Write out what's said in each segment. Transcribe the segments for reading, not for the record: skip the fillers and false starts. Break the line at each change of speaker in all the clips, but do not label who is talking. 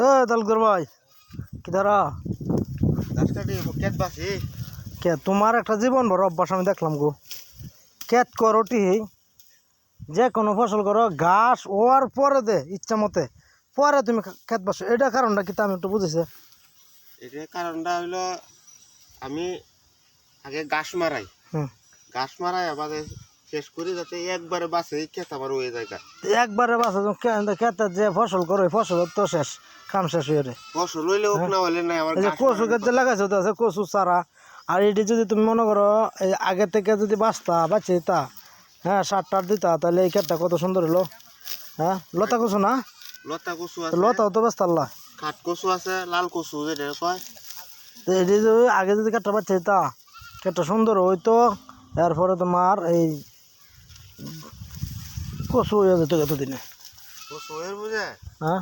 এ তালুকদার ভাই কি ধরা কে তোমার একটা জীবন বড় অভ্যাস আমি দেখলাম গো। ক্ষেত করো টিহি যে কোনো ফসল করো ঘাস ওয়ার পরে দে ইচ্ছা মতে পরে তুমি ক্ষেত বাসো, এটা কারণটা কি আমি একটু বুঝেছি।
এটা কারণটা হইলো আমি আগে ঘাস মারাই, ঘাস মারাই আবার শেষ করি যাতে একবারে বাসে ক্ষেত আমার হয়ে যায়।
একবারে বাসা ক্ষেতের যে ফসল করো ফসল তো শেষ, কাম শেষ হয়ে রে
ফসল হইলে হোক না হইলে নাই আমার
কচু ক্ষেত যে লাগাইছো তো আছে কচু চারা। আর এটি যদি তুমি মনে করো এই আগে থেকে যদি বাঁচে তা হ্যাঁ সার টার দিতা তাহলে এই ক্ষেতটা কত সুন্দর হলো। হ্যাঁ লতা কচু না,
লতা কচু আছে,
লতাও তো ব্যস্ত আল্লাহ,
কাঠ কচু আছে, লাল কচু যেটা কয়।
তো এটি যদি আগে যদি ক্ষেতটা বাঁচে তা ক্ষেতটা সুন্দর হইতো। এরপরে তোমার এই কচু হয়ে যেত এতদিনে।
কচু এর বুঝে
হ্যাঁ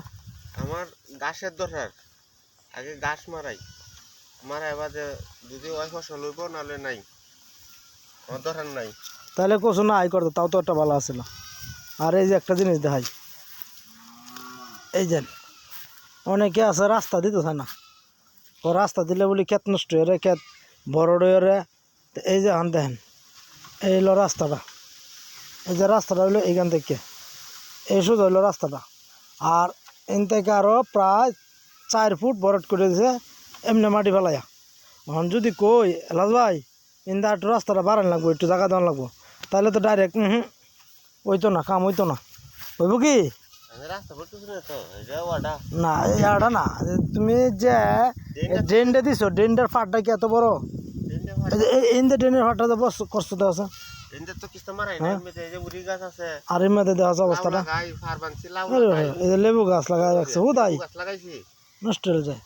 আমার ঘাসের দরকার, আগে ঘাস মারাই, মারাই বাদে যদি ওই ফসল হইব নাহলে নাই, আমার দরকার নাই।
তাহলে কচু না আই করতো তাও তো একটা ভালো আছিল। আর এই যে একটা জিনিস দেখাই, এই যে অনেকে আছে রাস্তা দিতে চায় না, ও রাস্তা দিলে বলি ক্ষেত নষ্ট হয়ে রে, ক্ষেত বড় হয়ে রে। এই যে হান দেখেন এই হলো রাস্তাটা, এই যে রাস্তাটা হইলো এইখান থেকে এই শুধু হইলো রাস্তাটা। আর এন থেকে আরও প্রায় 4 ফুট বরট করে দিয়েছে এমনি মাটি ফেলাইয়া। এখন যদি কই এলাজ ভাই ইন্দা একটু রাস্তাটা বাড়ান লাগবো, একটু জায়গা দেওয়ান লাগবো, তাহলে তো ডাইরেক্ট হইতো না, কাম হইতো না। হইব কি না এটা না, তুমি যে ড্রেনটা দিছো ড্রেনটার ফাটটা কি এত বড়? ড্রেনের ফাটটা তো কষ্ট দেওয়া আছে, আর এর মধ্যে দেওয়া আছে অবস্থাটা। এই যে লেবু গাছ লাগাই রাখছে হুদাই নষ্ট হয়ে যায়।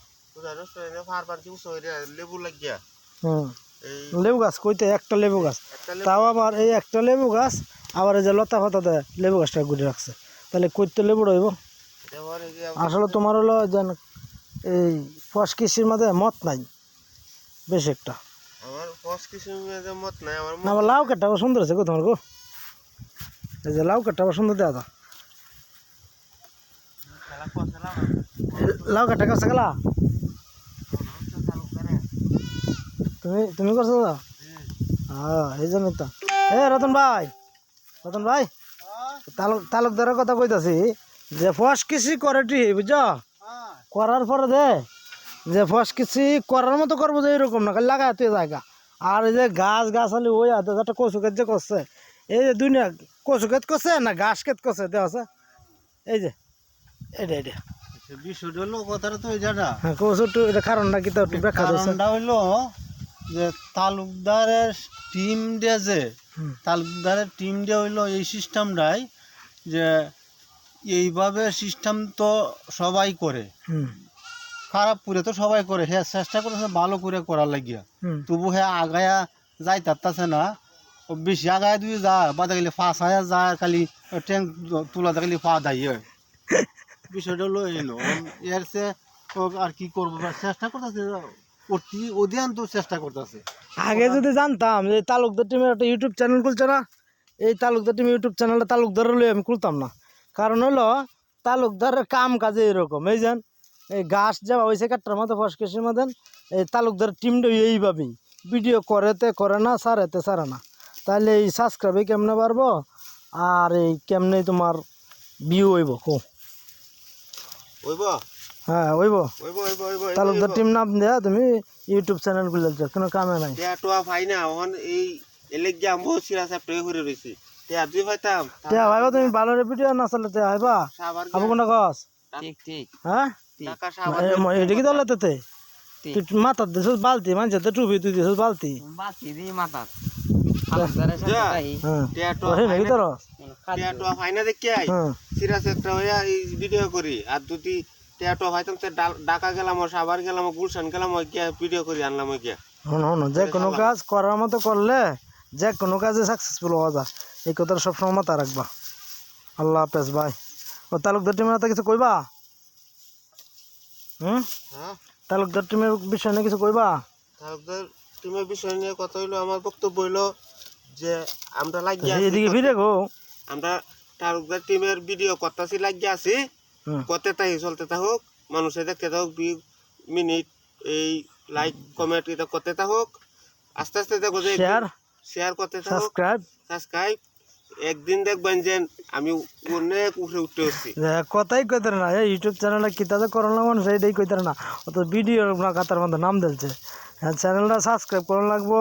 লেবু গাছ কইতে একটা লেবু গাছ, তাও আবার এই একটা লেবু গাছ আবার এই যে লতা ফাতা দেয় লেবু গাছটা ঘুরে রাখছে, তাহলে কইতে লেবু রইব। আসলে তোমার হলো যেন এই ফস কৃষির মধ্যে মত নাই বেশ একটা। আবার লাউ কাঠটা আবার সুন্দর আছে গো তোমার গো, এই যে লাউ কাঠটা আবার সুন্দর দেওয়া। লাউ কাঠটা কাছে গেলা তুমি তুমি করছো তো? হ্যাঁ এই জন্য তো। রতন ভাই তালুকদারের কথা কইতাছি যে ফস কৃষি করে বুঝছ, করার পরে দে যে ফস কৃষি করার মতো করবো যে এরকম না খালি লাগাই তুই জায়গা। আর এই যে গাছ আলি ওই একটা কচু ক্ষেত যে করছে, এই যে দুনিয়া কচু ক্ষেত করছে না ঘাস ক্ষেত করছে দেওয়া আছে, এই যে এটা
বিষয়টা হলো কথাটা তো এটা
হ্যাঁ কচুর এটা কারণটা কি তো একটু ব্যাখ্যা দিচ্ছে।
কারণটা হইলো যে তালুকদারের টিম দিয়ে যে তালুকদারের টিম দিয়ে হইলো এই সিস্টেমটাই যে এইভাবে সিস্টেম তো সবাই করে, খারাপ করে তো সবাই করে, হ্যাঁ চেষ্টা করেছে ভালো করে করার লাগিয়া, তবু হ্যাঁ আগায়া যাই তারতাছে না। ও বেশি আগায় দিয়ে যা বাদা গেলে ফাঁস হায়া যায় খালি ট্যাঙ্ক তুলা খালি ফা দায়। বিষয়টা হলো এলো এর সে আর কি করবো, চেষ্টা করতেছে অতি অধিকান্ত চেষ্টা করতেছে।
আগে যদি জানতাম যে তালুকদার টিমের একটা ইউটিউব চ্যানেল খুলছে না, এই তালুকদার টিম ইউটিউব চ্যানেলটা তালুকদার লই আমি খুলতাম না। কারণ হলো তালুকদারের কাম কাজে এরকম, এই যেন এই গাছ যা হয়েছে কাটটার মতো ফসকেশের মতন এই তালুকদার টিমটা এইভাবেই ভিডিও করে না সারে না, তাহলে এই সাবস্ক্রাইবে কেমনে পারবো আর এই কেমনে তোমার ভিউ হইব হ্যাঁ হইব। তালুকদার টিম নাম দেয়া তুমি ইউটিউব চ্যানেল খুলে কোনো কামে নাই। ভাইবা তুমি ভালো ভিডিও না চালে ভাইবা আবু কোনটা গছ হ্যাঁ এটা কি দলে তেতে তুই মাথার দিস বালতি মানছে তো টুপি তুই দিস বালতি
ভিডিও করি আর দুটি টেটো ভাইতাম ঢাকা গেলাম সাভার গেলাম গুলশান গেলাম ভিডিও করি আনলাম
শোনো যে কোনো কাজ করার মতো করলে যে কোনো কাজে সাকসেসফুল হওয়া যায়, এই কথাটা সবসময় মাথায় রাখবা। আল্লাহ হাফেজ ভাই। ও তালুকদার টিমের হাতে কিছু কইবা? তালুকদার টিমের বিষয় নিয়ে কিছু কইবা?
তালুকদার টিমের বিষয় নিয়ে কথা হইলো আমার বক্তব্য হইলো যে আমরা লাগিয়ে
এদিকে ফিরে গো
আমরা তালুকদার টিমের ভিডিও করতেছি লাগিয়ে আছি, করতে তাই চলতে থাকুক, মানুষে দেখতে থাকুক, মিনিট এই লাইক কমেন্ট এটা করতে থাকুক, আস্তে আস্তে দেখো যে শেয়ার করতে থাকুক, সাবস্ক্রাইব। একদিন দেখবেন যে আমি অনেক উপরে উঠতে হচ্ছি।
কথাই কইতে না, এই ইউটিউব চ্যানেলটা কিতাতে করোনা মানুষ এইটাই কইতে না, অত ভিডিও না কাতার মধ্যে নাম দিলছে। হ্যাঁ, চ্যানেলটা সাবস্ক্রাইব করুন লাগবো,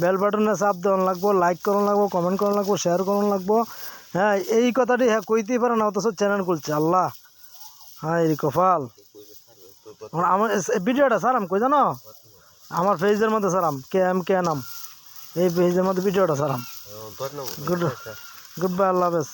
বেল বাটনে চাপ দেওয়ান লাগবো, লাইক করুন লাগবো, কমেন্ট করুন লাগবো, শেয়ার করুন লাগবো। হ্যাঁ, এই কথাটি হ্যাঁ কইতেই পারে না, অথচ চ্যানেল খুলছে। আল্লাহ, হ্যাঁ এই কপাল। আমার ভিডিওটা স্যার আমি কই জানো, আমার পেজের মধ্যে স্যার কে নাম, এই পেজের মধ্যে ভিডিওটা স্যার গুড বাই, আল্লাহ হাফেজ।